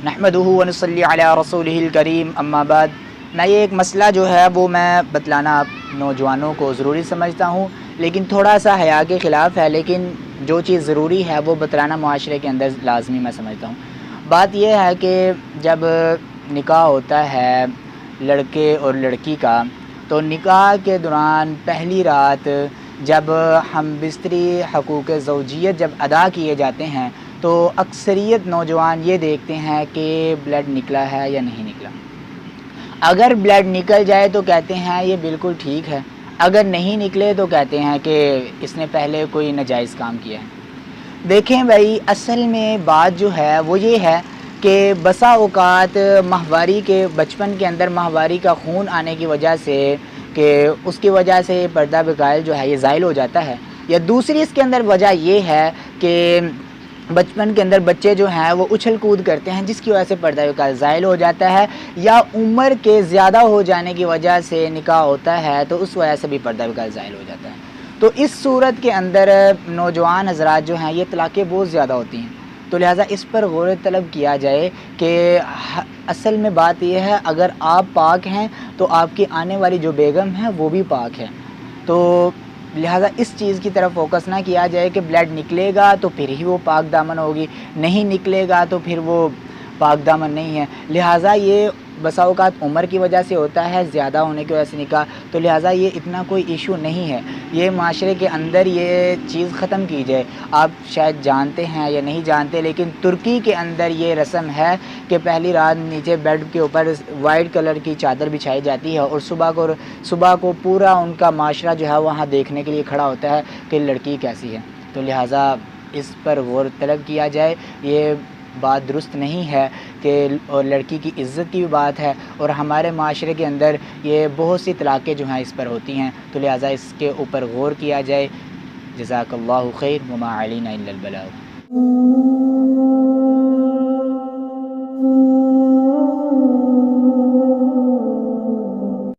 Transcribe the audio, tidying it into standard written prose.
नहमदुहु व नसल्ली अला रसूलिहिल करीम अम्मा बाद। मैं ये एक मसला जो है वो मैं बतलाना नौजवानों को ज़रूरी समझता हूँ, लेकिन थोड़ा सा हया के ख़िलाफ़ है, लेकिन जो चीज़ ज़रूरी है वो बतलाना माशरे के अंदर लाज़मी मैं समझता हूँ। बात यह है कि जब निकाह होता है लड़के और लड़की का, तो निकाह के दौरान पहली रात जब हम बिस्तरी हकूक़ ज़ौजियत जब अदा किए जाते हैं, तो अक्सरियत नौजवान ये देखते हैं कि ब्लड निकला है या नहीं निकला। अगर ब्लड निकल जाए तो कहते हैं ये बिल्कुल ठीक है, अगर नहीं निकले तो कहते हैं कि इसने पहले कोई नाजायज़ काम किया है। देखें भाई, असल में बात जो है वो ये है कि बसा औक़ात माहवारी के बचपन के अंदर माहवारी का खून आने की वजह से कि उसकी वजह से पर्दा बिगाइल जो है ये ज़ाइल हो जाता है, या दूसरी इसके अंदर वजह ये है कि बचपन के अंदर बच्चे जो हैं वो उछल कूद करते हैं, जिसकी वजह से पर्दा बिगाइल ज़ाइल हो जाता है, या उम्र के ज़्यादा हो जाने की वजह से निकाह होता है तो उस वजह से भी पर्दा बिगाइल ज़ाइल हो जाता है। तो इस सूरत के अंदर नौजवान हज़रात जो हैं ये तलाक़ें बहुत ज़्यादा होती हैं, तो लिहाजा इस पर गौर तलब किया जाए कि असल में बात यह है, अगर आप पाक हैं तो आपकी आने वाली जो बेगम है वो भी पाक है। तो लिहाजा इस चीज़ की तरफ फोकस ना किया जाए कि ब्लड निकलेगा तो फिर ही वो पाक दामन होगी, नहीं निकलेगा तो फिर वो पाक दामन नहीं है। लिहाजा ये बसा औक़ात उम्र की वजह से होता है, ज़्यादा होने की वजह से निकाह, तो लिहाजा ये इतना कोई इशू नहीं है। ये माशरे के अंदर ये चीज़ ख़त्म की जाए। आप शायद जानते हैं या नहीं जानते, लेकिन तुर्की के अंदर ये रस्म है कि पहली रात नीचे बेड के ऊपर वाइट कलर की चादर बिछाई जाती है, और सुबह को पूरा उनका माशरा जो है वहाँ देखने के लिए खड़ा होता है कि लड़की कैसी है। तो लिहाजा इस पर गौर तलब किया जाए। ये बात दुरुस्त नहीं है कि, और लड़की की इज़्ज़त की भी बात है, और हमारे माशरे के अंदर ये बहुत सी तलाक़ें जो हैं इस पर होती हैं, तो लिहाजा इसके ऊपर गौर किया जाए। जज़ाकल्लाहु खैर व मा अलैना इल्लल बलाग।